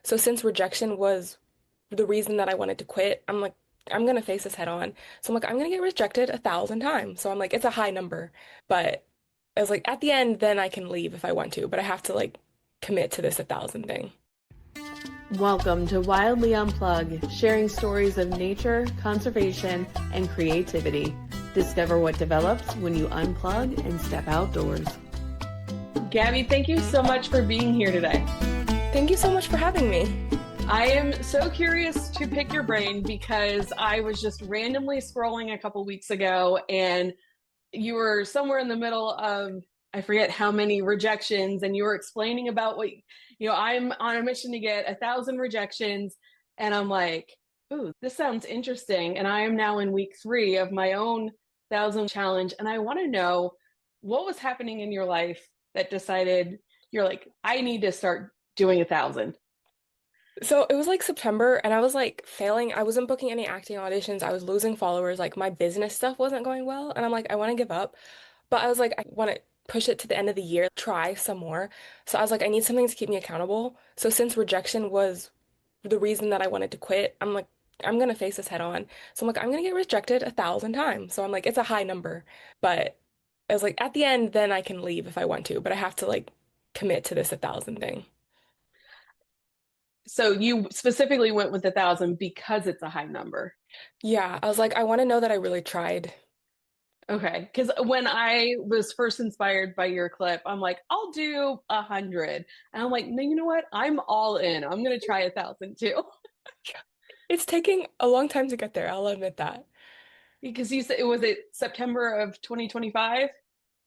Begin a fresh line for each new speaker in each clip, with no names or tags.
So since rejection was the reason that I wanted to quit, I'm like, I'm gonna face this head on. So I'm like, I'm gonna get rejected 1,000 times. So I'm like, it's a high number, but I was like, at the end, then I can leave if I want to, but I have to like commit to this 1,000 thing.
Welcome to Wildly Unplug, sharing stories of nature, conservation, and creativity. Discover what develops when you unplug and step outdoors.
Gabby, thank you so much for being here today.
Thank you so much for having me.
I am so curious to pick your brain because I was just randomly scrolling a couple weeks ago and you were somewhere in the middle of, I forget how many rejections, and you were explaining about I'm on a mission to get 1,000 rejections. And I'm like, ooh, this sounds interesting. And I am now in week 3 of my own 1,000 challenge. And I want to know what was happening in your life that decided you're like, I need to start doing 1,000.
So it was like September and I was like failing. I wasn't booking any acting auditions. I was losing followers. Like my business stuff wasn't going well. And I'm like, I want to give up. But I was like, I want to push it to the end of the year, try some more. So I was like, I need something to keep me accountable. So since rejection was the reason that I wanted to quit, I'm like, I'm gonna face this head on. So I'm like, I'm gonna get rejected 1,000 times. So I'm like, it's a high number. But I was like, at the end, then I can leave if I want to. But I have to like commit to this 1,000 thing.
So you specifically went with 1,000 because it's a high number.
Yeah, I was like, I want to know that I really tried.
Okay, because when I was first inspired by your clip, I'm like, I'll do 100, and I'm like, no, you know what? I'm all in. I'm gonna try 1,000 too,
It's taking a long time to get there, I'll admit that.
because you said it September of 2025 that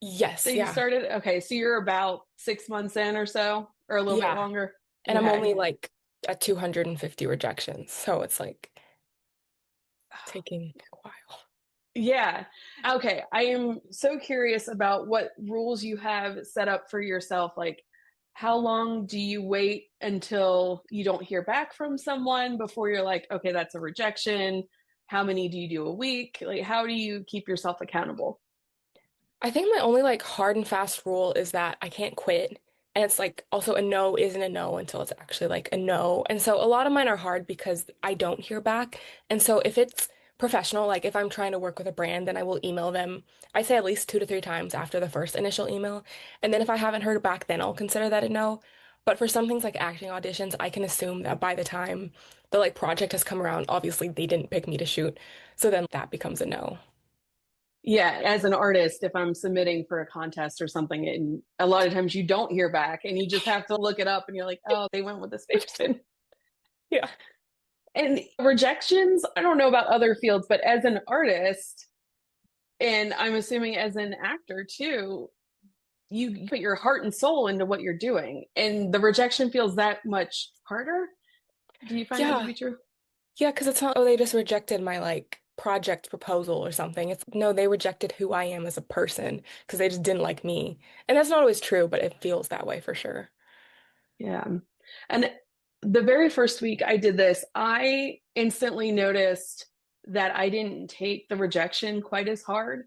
Yes,
you
yeah.
started. Okay, so you're about 6 months in or so, or a little bit
Yeah.
longer.
And I'm
Okay.
only like at 250 rejections, so it's like taking a while.
Yeah. Okay. I am so curious about what rules you have set up for yourself. Like, how long do you wait until you don't hear back from someone before you're like, okay, that's a rejection? How many do you do a week? Like, how do you keep yourself accountable?
I think my only like hard and fast rule is that I can't quit. And it's like also a no isn't a no until it's actually like a no. And so a lot of mine are hard because I don't hear back. And so if it's professional, like if I'm trying to work with a brand, then I will email them. I say at least 2 to 3 times after the first initial email. And then if I haven't heard back, then I'll consider that a no. But for some things like acting auditions, I can assume that by the time the like project has come around, obviously they didn't pick me to shoot. So then that becomes a no.
Yeah, as an artist, if I'm submitting for a contest or something, and a lot of times you don't hear back and you just have to look it up and you're like, oh, they went with this person.
Yeah.
And rejections, I don't know about other fields, but as an artist, and I'm assuming as an actor too, you put your heart and soul into what you're doing, and the rejection feels that much harder. Do you find that to
Yeah.
be true?
Yeah, because it's not, oh, they just rejected my like project proposal or something. It's no, they rejected who I am as a person because they just didn't like me. And that's not always true, but it feels that way for sure.
Yeah. And the very first week I did this, I instantly noticed that I didn't take the rejection quite as hard.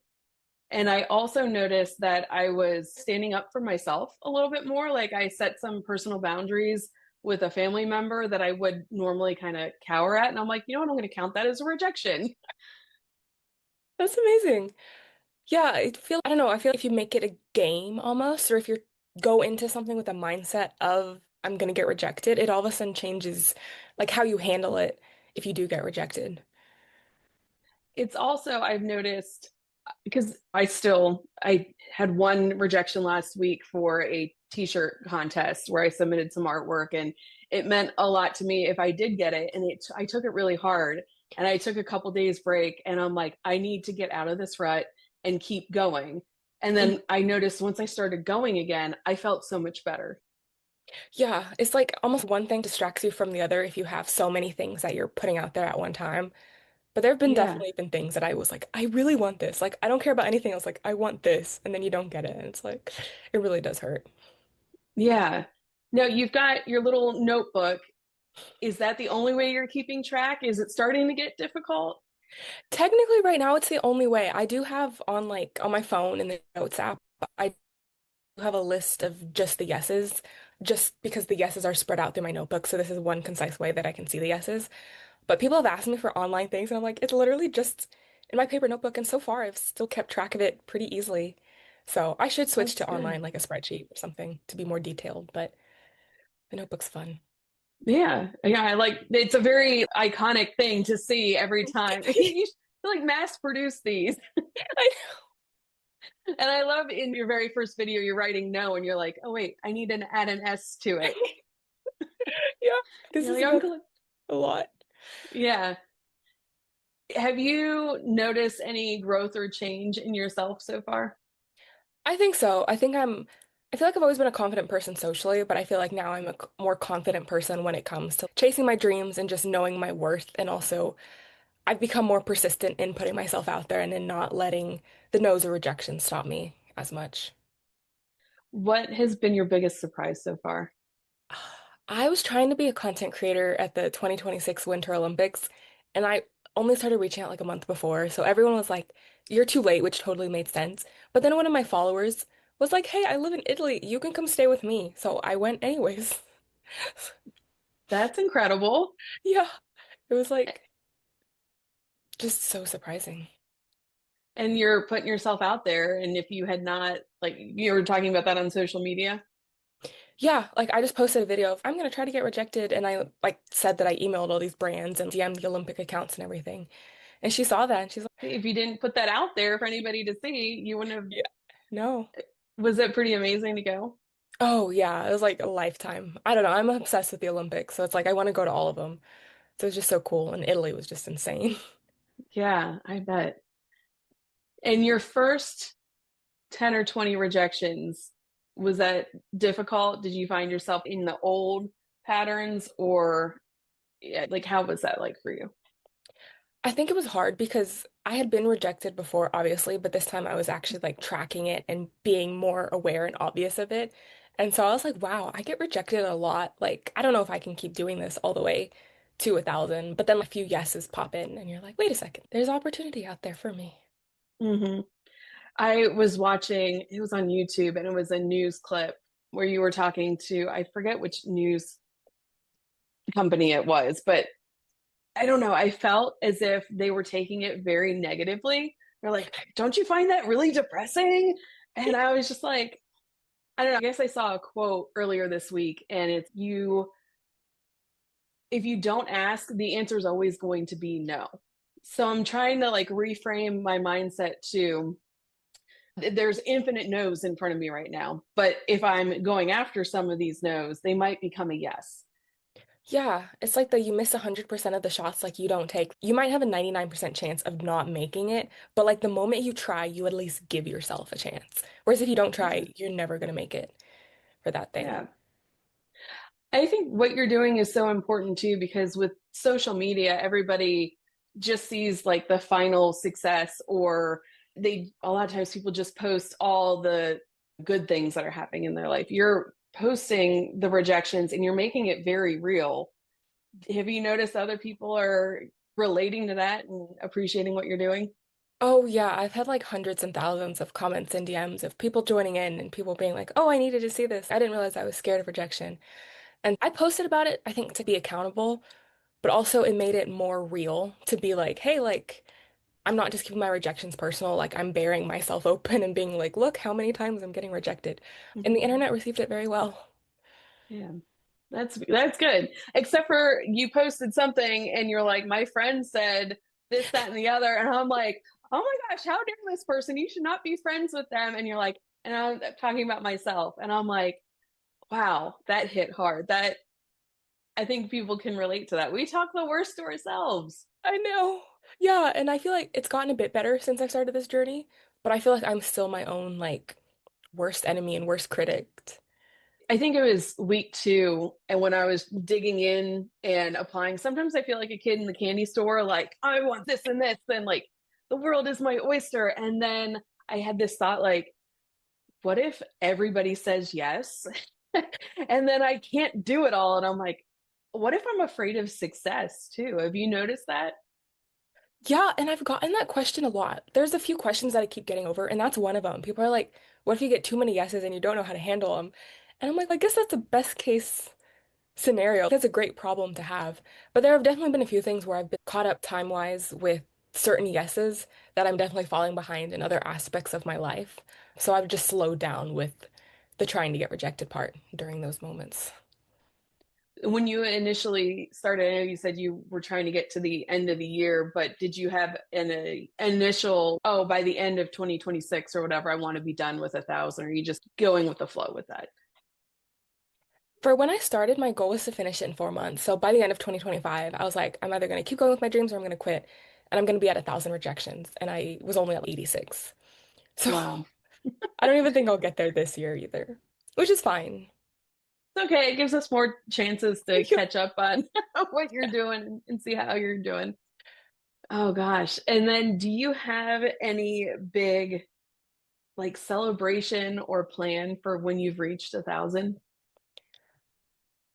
And I also noticed that I was standing up for myself a little bit more. Like I set some personal boundaries with a family member that I would normally kind of cower at. And I'm like, you know what? I'm going to count that as a rejection.
That's amazing. Yeah, I don't know, I feel like if you make it a game almost, or if you go into something with a mindset of I'm gonna get rejected, it all of a sudden changes like how you handle it if you do get rejected.
It's also, I've noticed, because I had one rejection last week for a t-shirt contest where I submitted some artwork, and it meant a lot to me if I did get it. And I took it really hard, and I took a couple days break, and I'm like, I need to get out of this rut and keep going. And then I noticed once I started going again, I felt so much better.
Yeah, it's like almost one thing distracts you from the other if you have so many things that you're putting out there at one time. But there have been
Yeah.
definitely been things that I was like, I really want this. Like, I don't care about anything else. Like, I want this. And then you don't get it. And it's like, it really does hurt.
Yeah. No, you've got your little notebook. Is that the only way you're keeping track? Is it starting to get difficult?
Technically, right now, it's the only way. I do have on like on my phone in the notes app, I do have a list of just the yeses. just because the yeses are spread out through my notebook. So this is one concise way that I can see the yeses. But people have asked me for online things, and I'm like, it's literally just in my paper notebook. And so far, I've still kept track of it pretty easily. So I should switch
That's
to
good.
online, like a spreadsheet or something to be more detailed. But the notebook's fun.
Yeah. Yeah. I like it's a very iconic thing to see every time. You should like mass produce these.
I
And I love in your very first video, you're writing no, and you're like, oh, wait, I need to add an S to
know.
it.
Yeah, this
You're
is
like, I'm
about
good.
a lot.
Yeah. Have you noticed any growth or change in yourself so far?
I think so. I feel like I've always been a confident person socially, but I feel like now I'm a more confident person when it comes to chasing my dreams and just knowing my worth. And also, I've become more persistent in putting myself out there and in not letting the no's or rejections stop me as much.
What has been your biggest surprise so far?
I was trying to be a content creator at the 2026 Winter Olympics, and I only started reaching out like a month before. So everyone was like, "You're too late," which totally made sense. But then one of my followers was like, "Hey, I live in Italy. You can come stay with me." So I went anyways.
That's incredible.
Yeah, it was like just so surprising.
And you're putting yourself out there. And if you had not, like, you were talking about that on social media.
Yeah, like I just posted a video of I'm gonna try to get rejected, and I like said that I emailed all these brands and DM'd the Olympic accounts and everything. And she saw that and she's like,
If you didn't put that out there for anybody to see, you wouldn't have.
"Yeah, no."
Was it pretty amazing to go?
Oh yeah, it was like a lifetime. I don't know. I'm obsessed with the Olympics, so it's like I want to go to all of them. So it was just so cool, and Italy was just insane.
Yeah, I bet. And your first 10 or 20 rejections, was that difficult? Did you find yourself in the old patterns or yeah, like how was that like for you?
I think it was hard because I had been rejected before, obviously, but this time I was actually like tracking it and being more aware and obvious of it. And so I was like, wow, I get rejected a lot. Like, I don't know if I can keep doing this all the way to 1,000. But then a few yeses pop in, and you're like, wait a second, there's opportunity out there for me.
Hmm. I was watching, it was on YouTube and it was a news clip where you were talking to, I forget which news company it was, but I don't know. I felt as if they were taking it very negatively. They're like, don't you find that really depressing? And I was just like, I don't know. I guess I saw a quote earlier this week, and it's you, if you don't ask, the answer is always going to be no. So I'm trying to like reframe my mindset to there's infinite no's in front of me right now. But if I'm going after some of these no's, they might become a yes.
Yeah, it's like the you miss 100% of the shots like you don't take. You might have a 99% chance of not making it, but like the moment you try, you at least give yourself a chance. Whereas if you don't
Yeah.
try, you're never gonna make it for that thing.
Yeah. I think what you're doing is so important too, because with social media, everybody just sees like the final success, or a lot of times people just post all the good things that are happening in their life. You're posting the rejections and you're making it very real. Have you noticed other people are relating to that and appreciating what you're doing?
Oh yeah, I've had like hundreds and thousands of comments and DMs of people joining in and people being like, "Oh, I needed to see this. I didn't realize I was scared of rejection." And I posted about it, I think, to be accountable, but also it made it more real to be like, "Hey, like I'm not just keeping my rejections personal, like I'm bearing myself open and being like, look how many times I'm getting rejected." And the internet received it very well.
Yeah. That's good. Except for you posted something and you're like, my friend said this, that, and the other, and I'm like, oh my gosh, how dare this person? You should not be friends with them. And you're like, and I'm talking about myself, and I'm like, wow, that hit hard. That I think people can relate to that. We talk the worst to ourselves.
I know. Yeah, and I feel like it's gotten a bit better since I started this journey, but I feel like I'm still my own like worst enemy and worst critic.
I think it was week two, and when I was digging in and applying, sometimes I feel like a kid in the candy store, like, I want this and this, and like, the world is my oyster. And then I had this thought, like, what if everybody says yes? And then I can't do it all. And I'm like, what if I'm afraid of success too? Have you noticed that?
Yeah, and I've gotten that question a lot. There's a few questions that I keep getting over, and that's one of them. People are like, what if you get too many yeses and you don't know how to handle them? And I'm like, I guess that's a best case scenario. That's a great problem to have. But there have definitely been a few things where I've been caught up time-wise with certain yeses that I'm definitely falling behind in other aspects of my life. So I've just slowed down with the trying to get rejected part during those moments.
When you initially started, I know you said you were trying to get to the end of the year, but did you have an initial, oh, by the end of 2026 or whatever, I want to be done with 1,000? Or are you just going with the flow with that?
For when I started, my goal was to finish it in 4 months. So by the end of 2025, I was like, I'm either going to keep going with my dreams or I'm going to quit. And I'm going to be at 1,000 rejections. And I was only at 86. So
Wow.
I don't even think I'll get there this year either, which is fine.
It's okay. It gives us more chances to catch up on what you're doing and see how you're doing. Oh gosh. And then do you have any big like celebration or plan for when you've reached 1,000?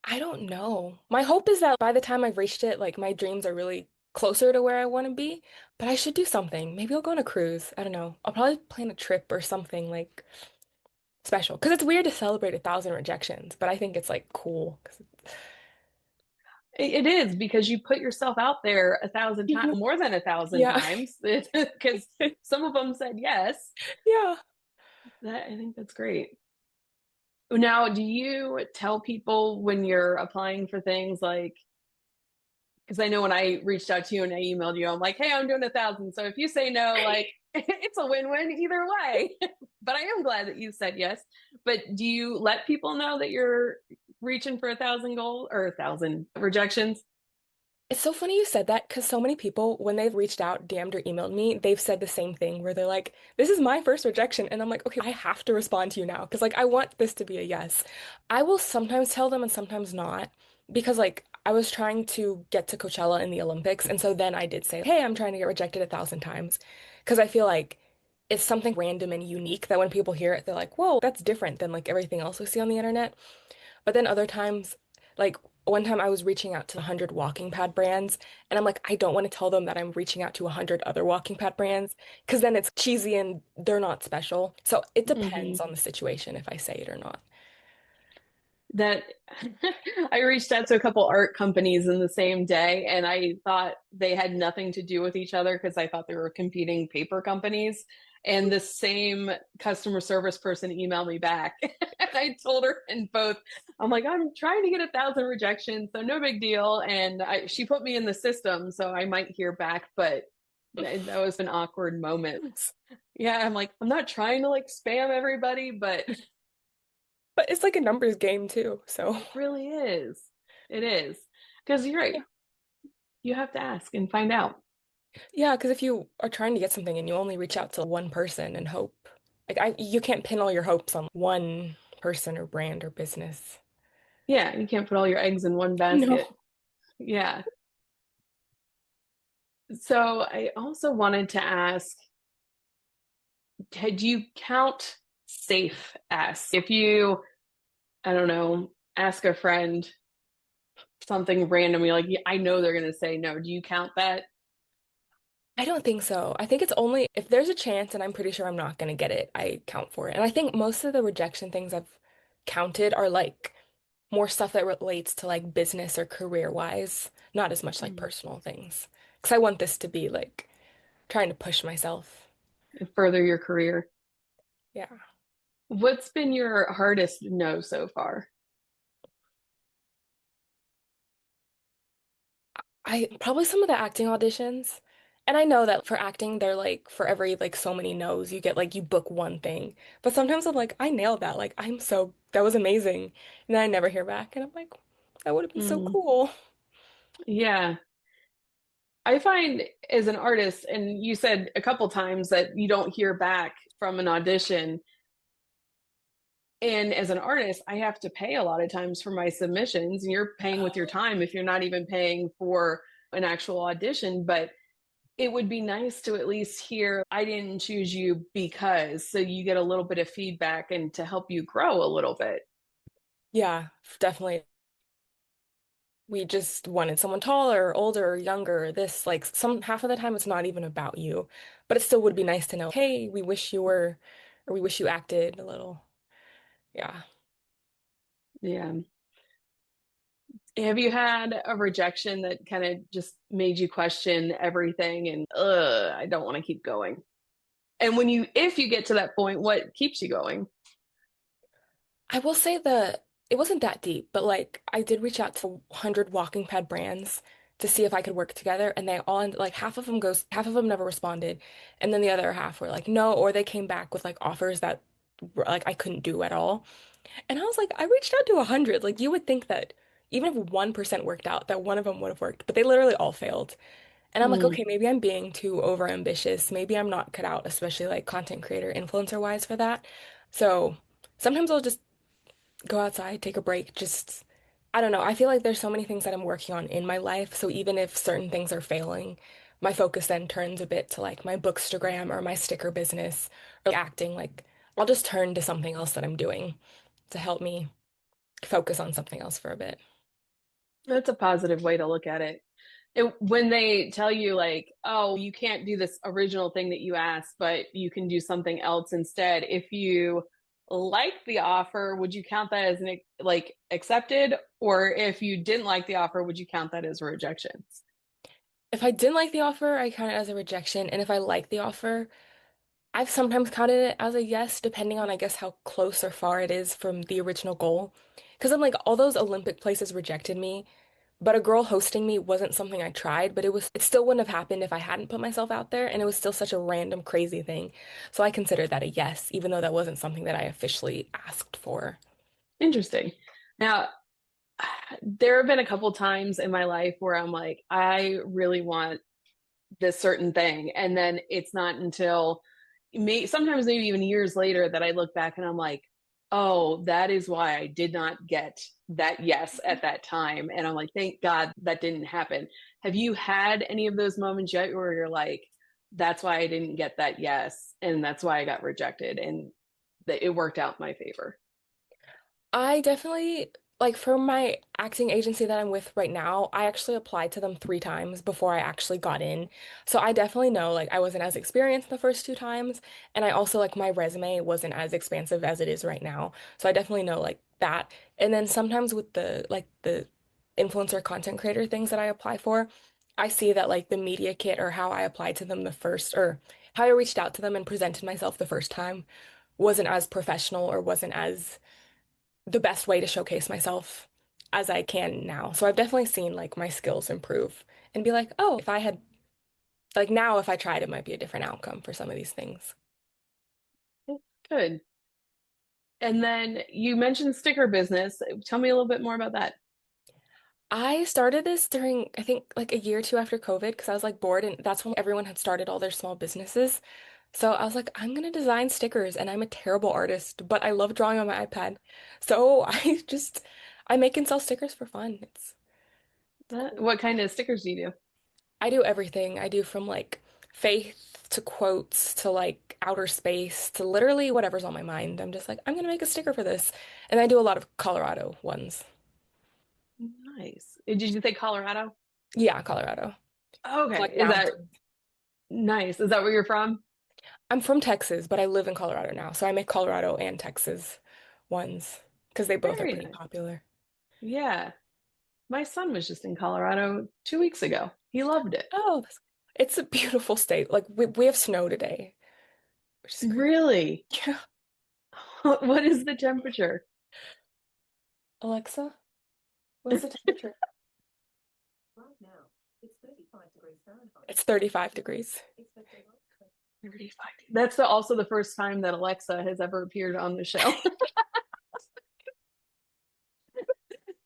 I don't know. My hope is that by the time I've reached it, like my dreams are really closer to where I want to be. But I should do something. Maybe I'll go on a cruise. I don't know. I'll probably plan a trip or something like special. Because it's weird to celebrate 1,000 rejections, but I think it's like cool.
It is because you put yourself out there 1,000 times, more than a thousand
Yeah.
times, because some of them said yes.
Yeah.
I think that's great. Now, do you tell people when you're applying for things like, because I know when I reached out to you and I emailed you, I'm like, hey, I'm doing 1,000. So if you say no, like it's a win-win either way. But I am glad that you said yes. But do you let people know that you're reaching for 1,000 goal or 1,000 rejections?
It's so funny you said that because so many people, when they've reached out, DM'd or emailed me, they've said the same thing where they're like, this is my first rejection. And I'm like, okay, I have to respond to you now because like I want this to be a yes. I will sometimes tell them and sometimes not because like I was trying to get to Coachella in the Olympics. And so then I did say, hey, I'm trying to get rejected 1,000 times because I feel like it's something random and unique that when people hear it, they're like, whoa, that's different than like everything else we see on the internet. But then other times, like one time I was reaching out to 100 walking pad brands, and I'm like, I don't want to tell them that I'm reaching out to 100 other walking pad brands because then it's cheesy and they're not special. So it depends
Mm-hmm.
on the situation if I say it or not.
That I reached out to a couple art companies in the same day, and I thought they had nothing to do with each other because I thought they were competing paper companies. And the same customer service person emailed me back. And I told her in both, I'm like, I'm trying to get 1,000 rejections, so no big deal. And she put me in the system, so I might hear back, but that was an awkward moment. Yeah, I'm like, I'm not trying to like spam everybody, but
But it's like a numbers game too. So
really is. It is. Because you're right.
yeah,
You have to ask and find out.
yeah, because if you are trying to get something and you only reach out to one person and hope, like you can't pin all your hopes on one person or brand or business.
Yeah, you can't put all your eggs in one basket.
No.
Yeah. So I also wanted to ask, do you count safe asks? If you, I don't know, ask a friend something random, you're like, yeah, I know they're going to say no. Do you count that?
I don't think so. I think it's only if there's a chance and I'm pretty sure I'm not going to get it, I count for it. And I think most of the rejection things I've counted are like more stuff that relates to like business or career wise, not as much like
Mm.
personal things. Because I want this to be like trying to push myself.
Further your career.
Yeah.
What's been your hardest no so far?
I probably some of the acting auditions. And I know that for acting, they're like for every like so many no's, you get like you book one thing. But sometimes I'm like, I nailed that. Like that was amazing. And then I never hear back. And I'm like, that would have been so
Mm,
cool.
yeah. I find as an artist, and you said a couple times that you don't hear back from an audition. And as an artist, I have to pay a lot of times for my submissions, and you're paying with your
Oh,
time if you're not even paying for an actual audition. But it would be nice to at least hear, I didn't choose you because, so you get a little bit of feedback and to help you grow a little bit.
yeah, definitely. We just wanted someone taller, older, younger. This, like, some half of the time it's not even about you. But it still would be nice to know, hey, we wish you were, or we wish you acted a little. Yeah.
Yeah. Have you had a rejection that kind of just made you question everything and I don't want to keep going? And if you get to that point, what keeps you going?
I will say that it wasn't that deep, but like I did reach out to 100 walking pad brands to see if I could work together, and they all like half of them never responded, and then the other half were like no, or they came back with like offers that were, like I couldn't do at all. And I was like, I reached out to 100. Like you would think that even if 1% worked out, that one of them would have worked, but they literally all failed. And I'm like,
Mm,
okay, maybe I'm being too over ambitious. Maybe I'm not cut out, especially like content creator, influencer wise for that. So sometimes I'll just go outside, take a break, just I don't know. I feel like there's so many things that I'm working on in my life. So even if certain things are failing, my focus then turns a bit to like my bookstagram or my sticker business or acting. Like I'll just turn to something else that I'm doing to help me focus on something else for a bit.
that's a positive way to look at it. When they tell you like, oh, you can't do this original thing that you asked, but you can do something else instead. If you like the offer, would you count that as an like accepted? Or if you didn't like the offer, would you count that as a rejection?
If I didn't like the offer, I count it as a rejection. And if I like the offer, I've sometimes counted it as a yes, depending on, I guess, how close or far it is from the original goal. Because I'm like, all those Olympic places rejected me, but a girl hosting me wasn't something I tried, but it still wouldn't have happened if I hadn't put myself out there, and it was still such a random, crazy thing. So I considered that a yes, even though that wasn't something that I officially asked for.
Interesting. Now, there have been a couple times in my life where I'm like, I really want this certain thing. And then it's not until sometimes maybe even years later that I look back and I'm like, oh, that is why I did not get that yes at that time. And I'm like, thank God that didn't happen. Have you had any of those moments yet where you're like, that's why I didn't get that yes, and that's why I got rejected, and that it worked out in my favor?
I definitely, like, for my acting agency that I'm with right now, I actually applied to them 3 times before I actually got in. So I definitely know, like, I wasn't as experienced the first 2 times. And I also, like, my resume wasn't as expansive as it is right now. So I definitely know, like, that. And then sometimes with the influencer content creator things that I apply for, I see that, like, the media kit or how I applied to them the first, or how I reached out to them and presented myself the first time wasn't as professional or wasn't as the best way to showcase myself as I can now. So I've definitely seen like my skills improve and be like, oh, if I had like now if I tried, it might be a different outcome for some of these things.
Good. And then you mentioned sticker business. Tell me a little bit more about that.
I started this during, I think, like a year or two after COVID because I was like bored and that's when everyone had started all their small businesses. So I was like, I'm gonna design stickers and I'm a terrible artist, but I love drawing on my iPad. So I make and sell stickers for fun. It's cool.
What kind of stickers do you do?
I do everything. I do from like faith to quotes to like outer space to literally whatever's on my mind. I'm just like, I'm gonna make a sticker for this. And I do a lot of Colorado ones.
Nice. Did you say Colorado?
Yeah, Colorado. So
Okay.
like
Is that
mountains.
nice? Is that where you're from?
I'm from Texas, but I live in Colorado now. So I make Colorado and Texas ones because they both are
Very
pretty
nice.
popular.
Yeah. My son was just in Colorado 2 weeks ago. He loved it.
Oh, it's a beautiful state. Like we have snow today, which is crazy.
Really?
Yeah.
What is the temperature?
Alexa, what's the temperature? It's 35 degrees.
35. That's also the first time that Alexa has ever appeared on the show.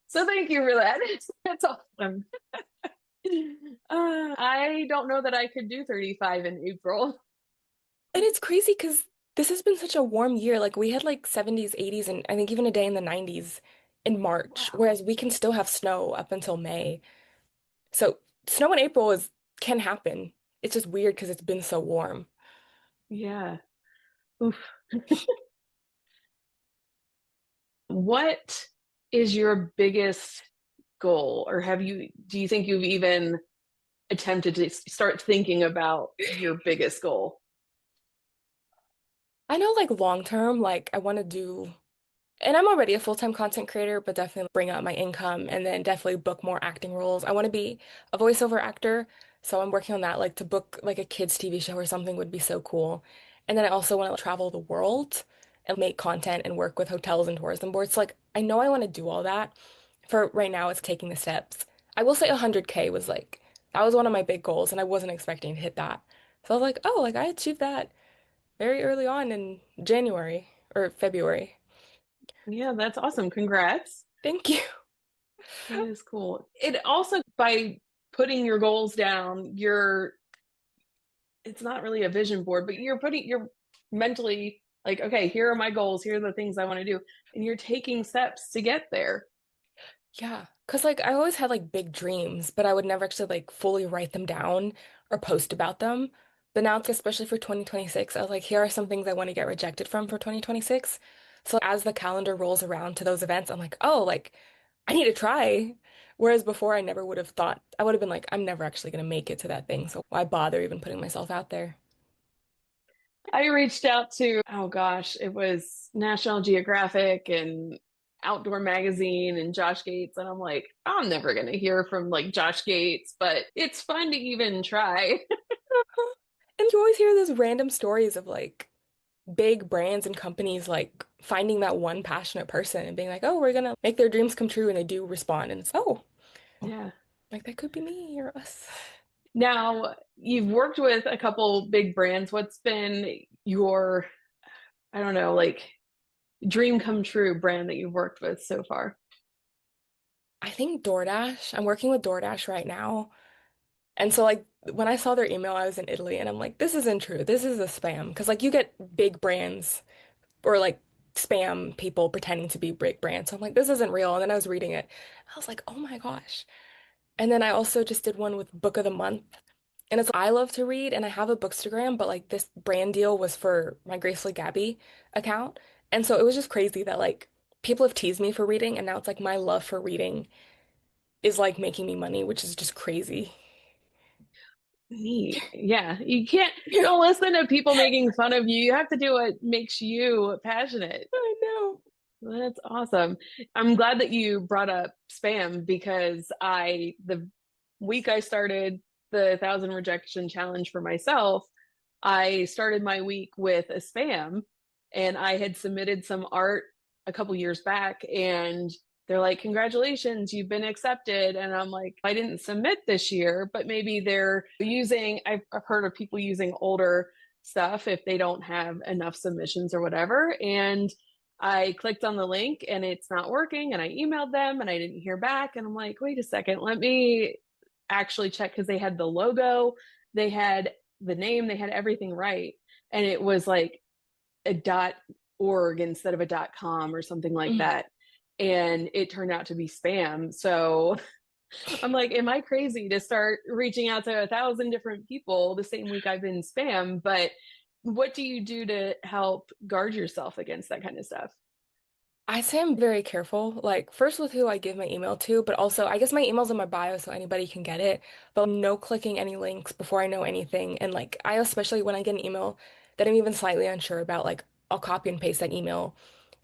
So thank you for that. That's awesome. I don't know that I could do 35 in April.
And it's crazy because this has been such a warm year. Like we had like 70s, 80s, and I think even a day in the 90s in March,
Wow.
whereas we can still have snow up until May. So snow in April is can happen. It's just weird because it's been so warm.
Yeah. Oof. What is your biggest goal, or do you think you've even attempted to start thinking about your biggest goal?
I know like long term, like I want to do And I'm already a full-time content creator, but definitely bring up my income and then definitely book more acting roles. I want to be a voiceover actor, so I'm working on that. Like to book like a kids TV show or something would be so cool. And then I also want to travel the world and make content and work with hotels and tourism boards. So, like I know I want to do all that. For right now, it's taking the steps. I will say 100K was like that was one of my big goals, and I wasn't expecting to hit that. So I was like, oh, like I achieved that very early on in January or February.
Yeah, that's awesome. Congrats.
Thank you.
That is cool. It also, by putting your goals down, it's not really a vision board, but you're mentally like, okay, here are my goals, here are the things I want to do, and you're taking steps to get there.
Yeah, because like I always had like big dreams, but I would never actually like fully write them down or post about them. But now, especially for 2026, I was like, here are some things I want to get rejected from for 2026. So as the calendar rolls around to those events, I'm like, oh, like I need to try. Whereas before, I never would have thought, I would have been like, I'm never actually going to make it to that thing. So why bother even putting myself out there?
I reached out to, oh gosh, it was National Geographic and Outdoor Magazine and Josh Gates. And I'm like, I'm never going to hear from like Josh Gates, but it's fun to even try.
And you always hear those random stories of like big brands and companies like finding that one passionate person and being like, oh, we're gonna make their dreams come true, and they do respond, and it's oh,
Yeah.
like that could be me or us.
Now, you've worked with a couple big brands. What's been your, I don't know, like dream come true brand that you've worked with so far?
I think DoorDash. I'm working with DoorDash right now, and so like when I saw their email, I was in Italy, and I'm like, this isn't true. This is a spam because like you get big brands or like spam people pretending to be big brands. So I'm like, this isn't real. And then I was reading it. I was like, oh my gosh. And then I also just did one with Book of the Month. And it's I love to read and I have a bookstagram, but like this brand deal was for my Gracefully Gabby account. And so it was just crazy that like people have teased me for reading and now it's like my love for reading is like making me money, which is just crazy.
Neat. Yeah. You can't,
Yeah,
don't listen to people making fun of you. You have to do what makes you passionate.
I know.
That's awesome. I'm glad that you brought up spam because the week I started the 1,000 rejection challenge for myself, I started my week with a spam and I had submitted some art a couple years back and they're like, congratulations, you've been accepted. And I'm like, I didn't submit this year, but maybe I've heard of people using older stuff if they don't have enough submissions or whatever. And I clicked on the link and it's not working. And I emailed them and I didn't hear back. And I'm like, wait a second, let me actually check because they had the logo, they had the name, they had everything right. And it was like a .org instead of a .com or something like
Mhm.
that. And it turned out to be spam. So I'm like, am I crazy to start reaching out to 1,000 different people the same week I've been spam? But what do you do to help guard yourself against that kind of stuff?
I say I'm very careful, like first with who I give my email to, but also I guess my email's in my bio so anybody can get it, but no clicking any links before I know anything. And like I especially when I get an email that I'm even slightly unsure about, like I'll copy and paste that email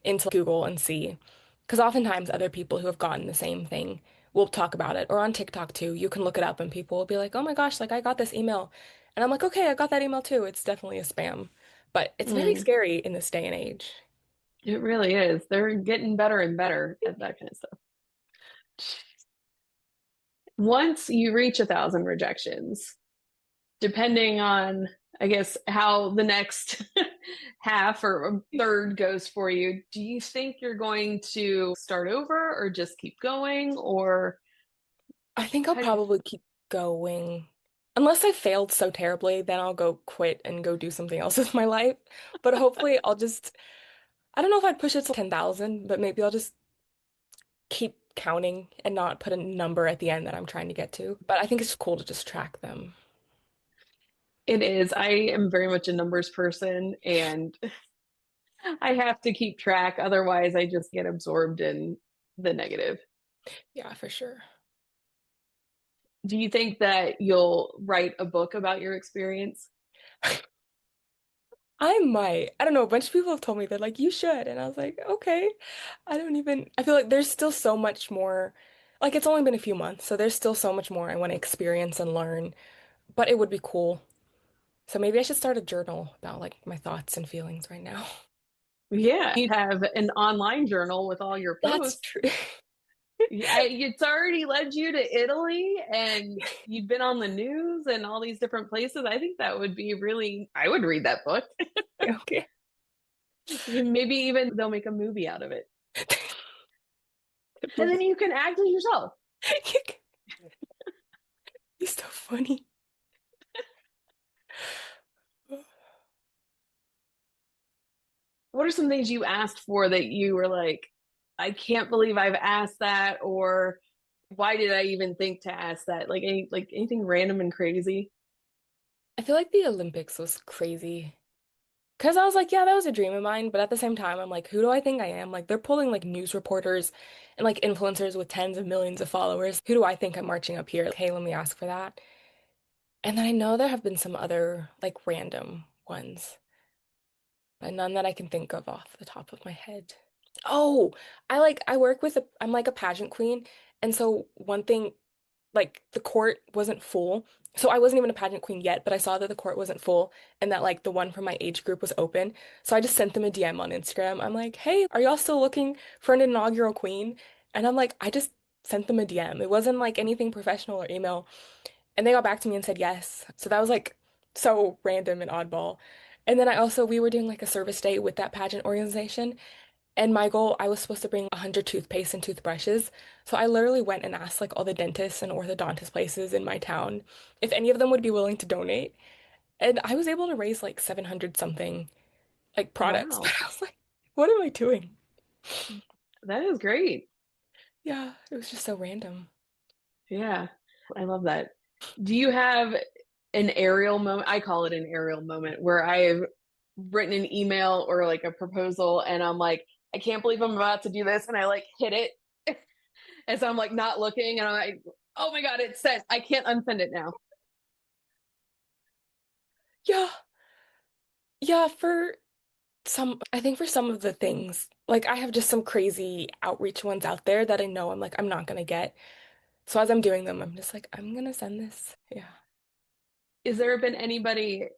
into Google and see. Because oftentimes other people who have gotten the same thing will talk about it. Or on TikTok too, you can look it up and people will be like, oh my gosh, like I got this email. And I'm like, okay, I got that email too. It's definitely a spam. But it's very
Mm,
scary in this day and age.
it really is. They're getting better and better at that kind of stuff. Once you reach 1,000 rejections, depending on, I guess, how the next half or a third goes for you, do you think you're going to start over or just keep going? Or
I think I'll
how do you,
probably keep going. Unless I failed so terribly, then I'll go quit and go do something else with my life. But hopefully I'll just, I don't know if I'd push it to 10,000, but maybe I'll just keep counting and not put a number at the end that I'm trying to get to. But I think it's cool to just track them.
it is. I am very much a numbers person and I have to keep track. Otherwise, I just get absorbed in the negative.
Yeah, for sure.
Do you think that you'll write a book about your experience?
I might. I don't know. A bunch of people have told me they're like, you should. And I was like, okay. I feel like there's still so much more. Like, it's only been a few months, so there's still so much more I want to experience and learn. But it would be cool. So maybe I should start a journal about like my thoughts and feelings right now.
Yeah, you have an online journal with all your
That's
posts.
true.
It's already led you to Italy and you've been on the news and all these different places. I think that would be really, I would read that book.
Okay.
Maybe even they'll make a movie out of it. And then you can act as yourself.
He's so funny.
What are some things you asked for that you were like, I can't believe I've asked that, or why did I even think to ask that? Like anything random and crazy?
I feel like the Olympics was crazy. Because I was like, yeah, that was a dream of mine. But at the same time, I'm like, who do I think I am? Like, they're pulling like news reporters and like influencers with tens of millions of followers. Who do I think I'm marching up here? Like, hey, let me ask for that. And then I know there have been some other like random ones, but none that I can think of off the top of my head. Oh, I work with I'm like a pageant queen. And so one thing like the court wasn't full. So I wasn't even a pageant queen yet, but I saw that the court wasn't full and that like the one from my age group was open. So I just sent them a DM on Instagram. I'm like, "Hey, are y'all still looking for an inaugural queen?" And I'm like, I just sent them a DM. It wasn't like anything professional or email. And they got back to me and said yes. So that was like so random and oddball. And then we were doing like a service day with that pageant organization. And my goal, I was supposed to bring 100 toothpaste and toothbrushes. So I literally went and asked like all the dentists and orthodontist places in my town if any of them would be willing to donate. And I was able to raise like 700 something like products. But
Wow,
I was like, what am I doing?
that is great.
Yeah, it was just so random.
Yeah, I love that. Do you have an aerial moment? I call it an aerial moment where I've written an email or like a proposal and I'm like, I can't believe I'm about to do this. And I like hit it. And so I'm like not looking and I'm like, oh my God, it says I can't unsend it now.
Yeah, yeah, I think for some of the things, like I have just some crazy outreach ones out there that I know I'm not gonna get. So as I'm doing them, I'm just like, I'm gonna send this. Yeah.
Is there been anybody,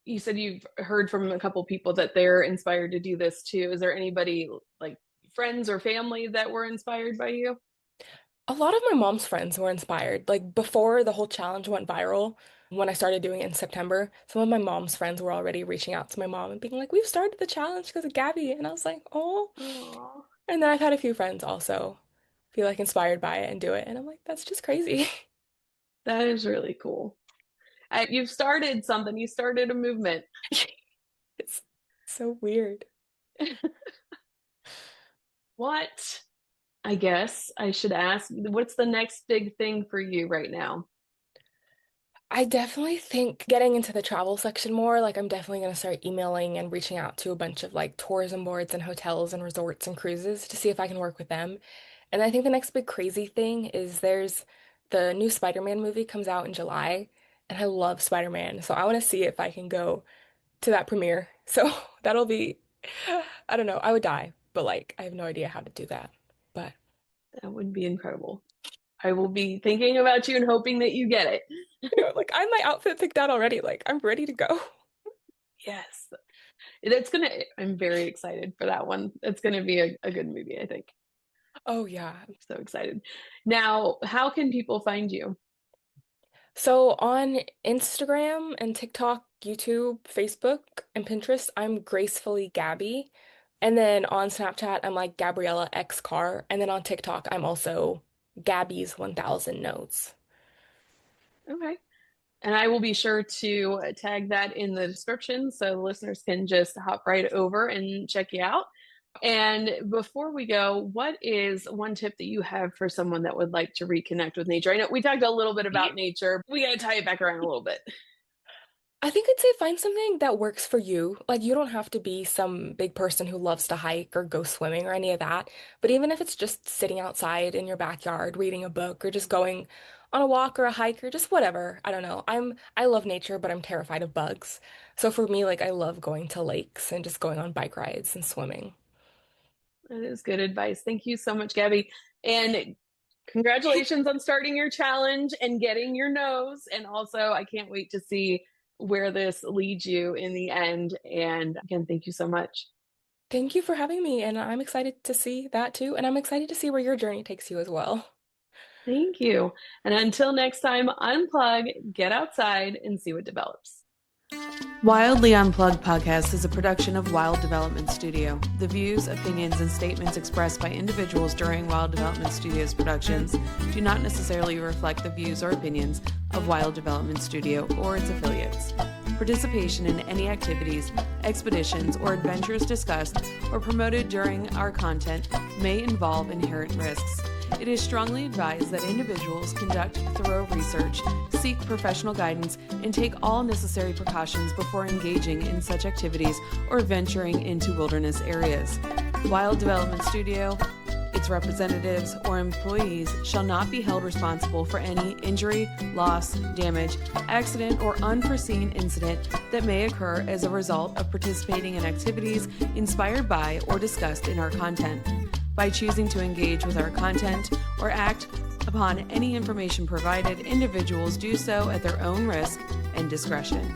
you said you've heard from a couple people that they're inspired to do this too. Is there anybody like friends or family that were inspired by you?
A lot of my mom's friends were inspired. Like before the whole challenge went viral, when I started doing it in September, some of my mom's friends were already reaching out to my mom and being like, "We've started the challenge because of Gabby." And I was like, "Oh."
Oh,
And then I've had a few friends also feel like inspired by it and do it. And I'm like, "That's just crazy."
that is really cool. You've started something, you started a movement.
It's so weird.
What, I guess I should ask, what's the next big thing for you right now?
I definitely think getting into the travel section more, like I'm definitely going to start emailing and reaching out to a bunch of like tourism boards and hotels and resorts and cruises to see if I can work with them. And I think the next big crazy thing is there's the new Spider-Man movie comes out in July, and I love Spider-Man. So I want to see if I can go to that premiere. So that'll be, I don't know, I would die, but like I have no idea how to do that. But
That would be incredible. I will be thinking about you and hoping that you get it.
like I have my outfit picked out already. Like I'm ready to go.
Yes. That's gonna, I'm very excited for that one. It's gonna be a good movie, I think.
Oh yeah.
I'm so excited. Now, how can people find you?
So on Instagram and TikTok, YouTube, Facebook, and Pinterest, I'm Gracefully Gabby. And then on Snapchat, I'm like Gabriella X Car. And then on TikTok, I'm also Gabby's 1000 Notes.
Okay. And I will be sure to tag that in the description so listeners can just hop right over and check you out. And before we go, what is one tip that you have for someone that would like to reconnect with nature? I know we talked a little bit about nature. We got to tie it back around a little bit.
I think I'd say find something that works for you. Like, you don't have to be some big person who loves to hike or go swimming or any of that. But even if it's just sitting outside in your backyard, reading a book, or just going on a walk or a hike or just whatever. I don't know. I love nature, but I'm terrified of bugs. So for me, like I love going to lakes and just going on bike rides and swimming.
That is good advice. Thank you so much, Gabby. And congratulations on starting your challenge and getting your nose. And also, I can't wait to see where this leads you in the end. And again, thank you so much.
Thank you for having me, and I'm excited to see that too, and I'm excited to see where your journey takes you as well.
Thank you. And until next time, unplug, get outside, and see what develops.
Wildly Unplugged podcast is a production of Wild Development Studio. The views, opinions, and statements expressed by individuals during Wild Development Studio's productions do not necessarily reflect the views or opinions of Wild Development Studio or its affiliates. Participation in any activities, expeditions, or adventures discussed or promoted during our content may involve inherent risks. It is strongly advised that individuals conduct thorough research, seek professional guidance, and take all necessary precautions before engaging in such activities or venturing into wilderness areas. Wild Development Studio, its representatives, or employees shall not be held responsible for any injury, loss, damage, accident, or unforeseen incident that may occur as a result of participating in activities inspired by or discussed in our content. By choosing to engage with our content or act upon any information provided, individuals do so at their own risk and discretion.